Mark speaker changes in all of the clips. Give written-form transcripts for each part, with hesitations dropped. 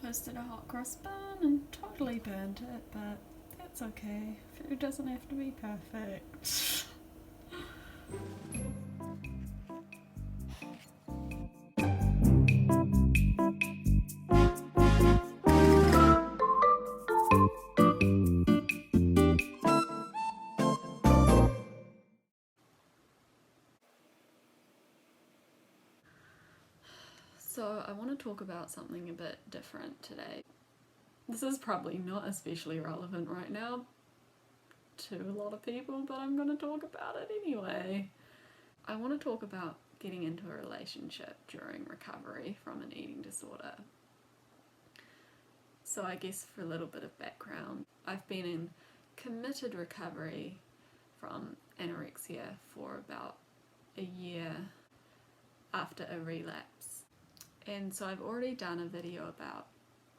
Speaker 1: toasted a hot cross bun and totally burnt it, but that's okay. Food doesn't have to be perfect. So I want to talk about something a bit different today. This is probably not especially relevant right now to a lot of people, but I'm going to talk about it anyway. I want to talk about getting into a relationship during recovery from an eating disorder. So I guess for a little bit of background, I've been in committed recovery from anorexia for about a year after a relapse. And so I've already done a video about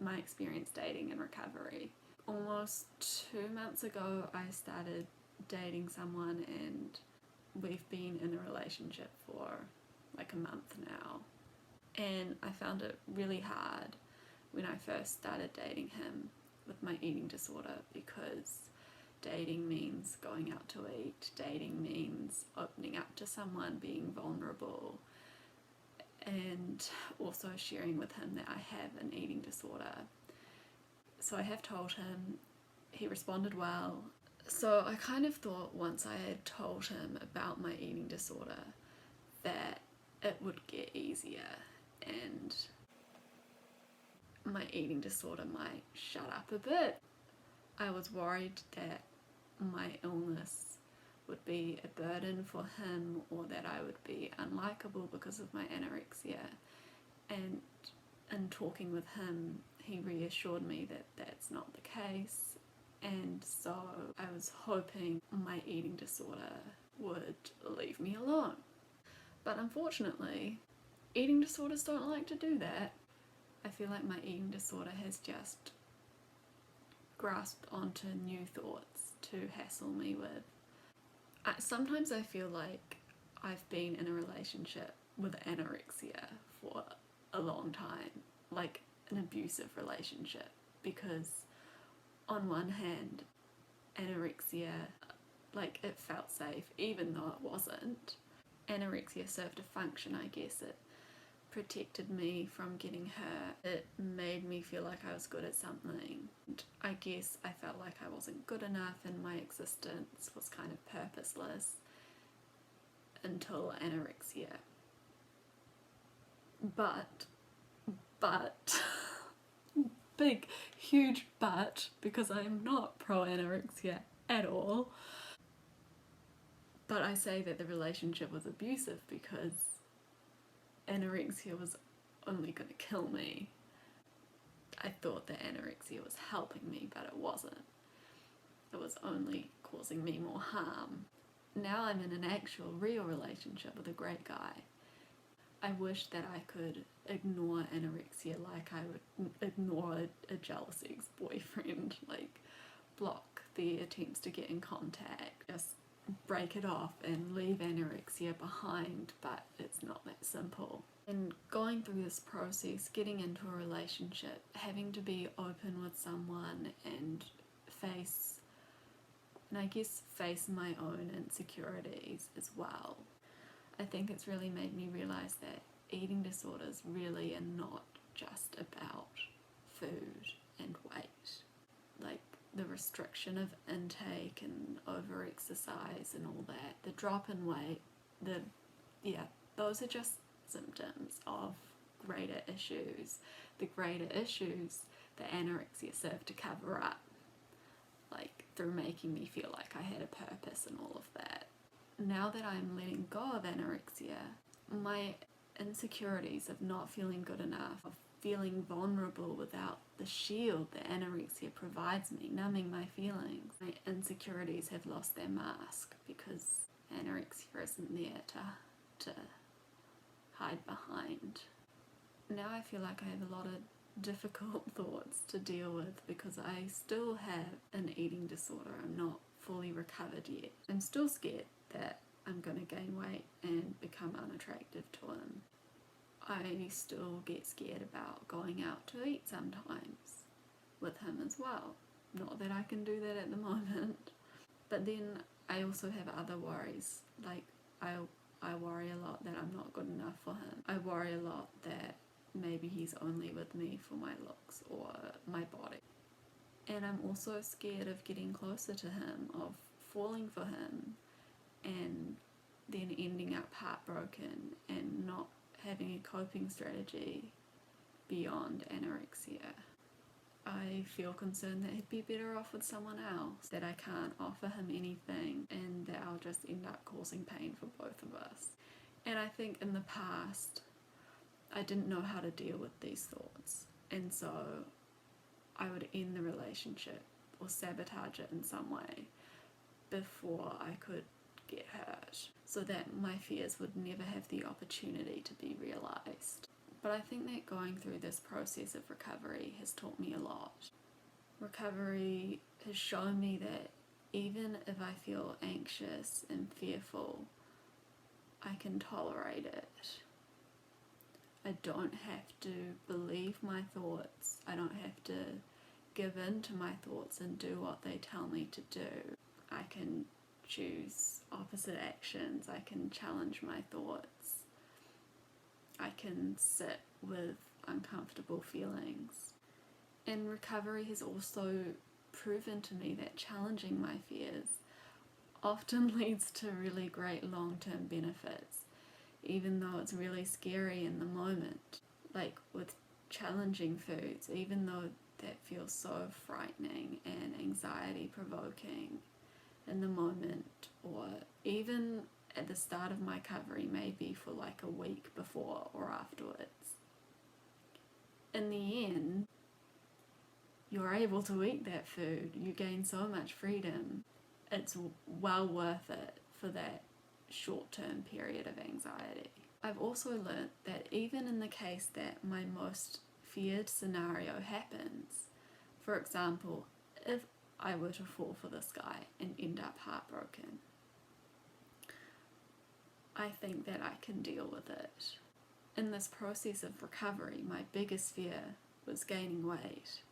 Speaker 1: my experience dating in recovery. Almost 2 months ago, I started dating someone and we've been in a relationship for like a month now. And I found it really hard when I first started dating him with my eating disorder, because dating means going out to eat, dating means opening up to someone, being vulnerable, and also sharing with him that I have an eating disorder. So I have told him, he responded well. So I kind of thought once I had told him about my eating disorder that it would get easier and my eating disorder might shut up a bit. I was worried that my illness would be a burden for him, or that I would be unlikable because of my anorexia. And in talking with him, he reassured me that that's not the case. And so I was hoping my eating disorder would leave me alone. But unfortunately, eating disorders don't like to do that. I feel like my eating disorder has just grasped onto new thoughts to hassle me with. Sometimes I feel like I've been in a relationship with anorexia for a long time, like an abusive relationship, because on one hand, anorexia, like, it felt safe even though it wasn't. Anorexia served a function, I guess. It protected me from getting hurt. It made me feel like I was good at something. And I guess I felt like I wasn't good enough and my existence was kind of purposeless until anorexia. But big huge but, because I am not pro anorexia at all, but I say that the relationship was abusive because anorexia was only going to kill me. I thought that anorexia was helping me, but it wasn't. It was only causing me more harm. Now I'm in an actual real relationship with a great guy. I wish that I could ignore anorexia like I would ignore a jealous ex-boyfriend, like block the attempts to get in contact, just break it off and leave anorexia behind, but it's not that simple. And going through this process, getting into a relationship, having to be open with someone and face my own insecurities as well. I think it's really made me realise that eating disorders really are not just about food and weight. Like, the restriction of intake and over-exercise and all that, the drop in weight, those are just symptoms of greater issues. The greater issues that anorexia served to cover up, like through making me feel like I had a purpose and all of that. Now that I'm letting go of anorexia, my insecurities of not feeling good enough, of feeling vulnerable without the shield that anorexia provides me, numbing my feelings, my insecurities have lost their mask because anorexia isn't there to hide behind. Now I feel like I have a lot of difficult thoughts to deal with because I still have an eating disorder. I'm not fully recovered yet. I'm still scared that I'm going to gain weight and become unattractive to him. I still get scared about going out to eat sometimes with him as well. Not that I can do that at the moment. But then I also have other worries. Like, I worry a lot that I'm not good enough for him. I worry a lot that maybe he's only with me for my looks or my body. And I'm also scared of getting closer to him, of falling for him, and then ending up heartbroken and not having a coping strategy beyond anorexia. I feel concerned that he'd be better off with someone else, that I can't offer him anything, and that I'll just end up causing pain for both of us. And I think in the past, I didn't know how to deal with these thoughts, and so I would end the relationship or sabotage it in some way before I could get hurt, so that my fears would never have the opportunity to be realised. But I think that going through this process of recovery has taught me a lot. Recovery has shown me that even if I feel anxious and fearful, I can tolerate it. I don't have to believe my thoughts. I don't have to give in to my thoughts and do what they tell me to do. I can choose opposite actions. I can challenge my thoughts. I can sit with uncomfortable feelings. And recovery has also proven to me that challenging my fears often leads to really great long-term benefits, even though it's really scary in the moment. Like with challenging foods, even though that feels so frightening and anxiety provoking in the moment, or even at the start of my recovery, maybe for like a week before or afterwards. In the end, you're able to eat that food, you gain so much freedom. It's well worth it for that short-term period of anxiety. I've also learnt that even in the case that my most feared scenario happens, for example, if I were to fall for this guy and end up heartbroken, I think that I can deal with it. In this process of recovery, my biggest fear was gaining weight,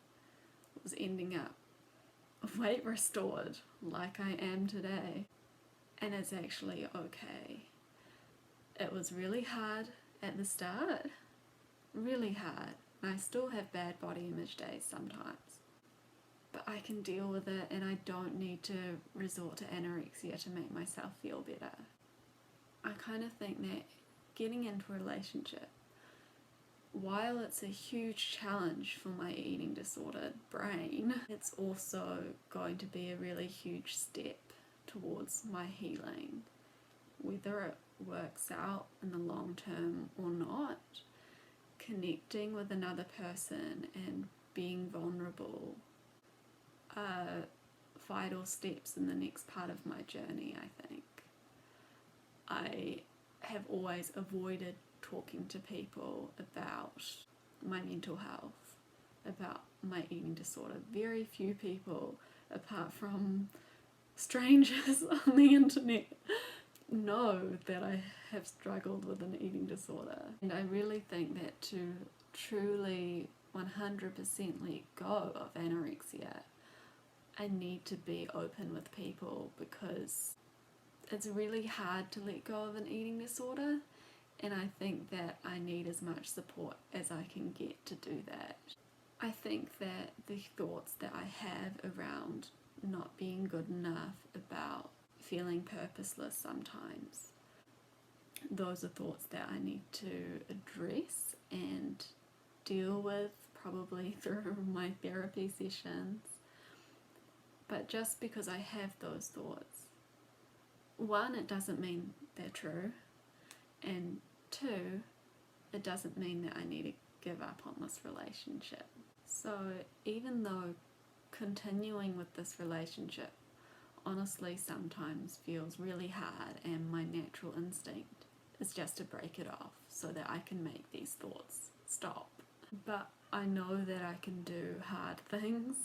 Speaker 1: was ending up weight restored like I am today. And it's actually okay. It was really hard at the start, really hard. I still have bad body image days sometimes. But I can deal with it, and I don't need to resort to anorexia to make myself feel better. I kind of think that getting into a relationship, while it's a huge challenge for my eating disordered brain, it's also going to be a really huge step towards my healing. Whether it works out in the long term or not, connecting with another person and being vulnerable are vital steps in the next part of my journey, I think. I have always avoided talking to people about my mental health, about my eating disorder. Very few people, apart from strangers on the internet, know that I have struggled with an eating disorder. And I really think that to truly 100% let go of anorexia, I need to be open with people, because it's really hard to let go of an eating disorder, and I think that I need as much support as I can get to do that. I think that the thoughts that I have around not being good enough, about feeling purposeless sometimes, those are thoughts that I need to address and deal with, probably through my therapy sessions. But just because I have those thoughts, one, it doesn't mean they're true, and two, it doesn't mean that I need to give up on this relationship. So even though continuing with this relationship honestly sometimes feels really hard, and my natural instinct is just to break it off so that I can make these thoughts stop. But I know that I can do hard things.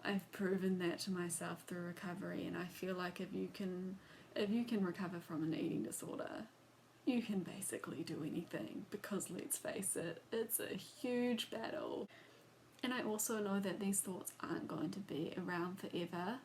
Speaker 1: I've proven that to myself through recovery, and I feel like if you can recover from an eating disorder, you can basically do anything, because let's face it, it's a huge battle. And I also know that these thoughts aren't going to be around forever.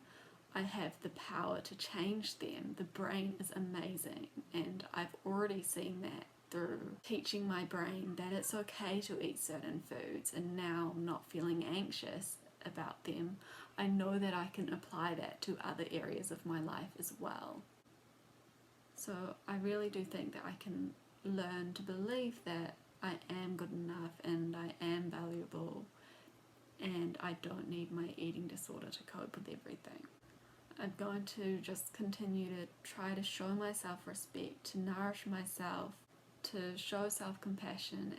Speaker 1: I have the power to change them. The brain is amazing, and I've already seen that through teaching my brain that it's okay to eat certain foods, and now I'm not feeling anxious about them. I know that I can apply that to other areas of my life as well. So I really do think that I can learn to believe that I am good enough and I am valuable, and I don't need my eating disorder to cope with everything. I'm going to just continue to try to show myself respect, to nourish myself, to show self-compassion,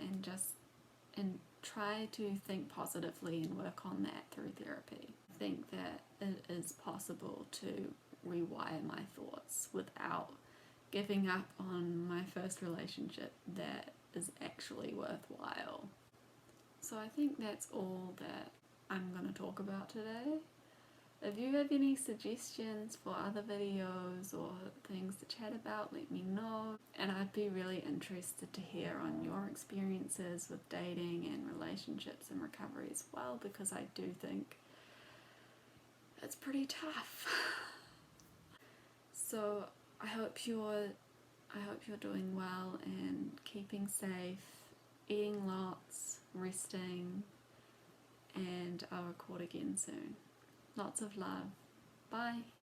Speaker 1: and try to think positively and work on that through therapy. I think that it is possible to rewire my thoughts without giving up on my first relationship that is actually worthwhile. So I think that's all that I'm going to talk about today. If you have any suggestions for other videos or things to chat about, let me know. And I'd be really interested to hear on your experiences with dating and relationships and recovery as well, because I do think it's pretty tough. So I hope you're doing well and keeping safe, eating lots, resting, and I'll record again soon. Lots of love. Bye.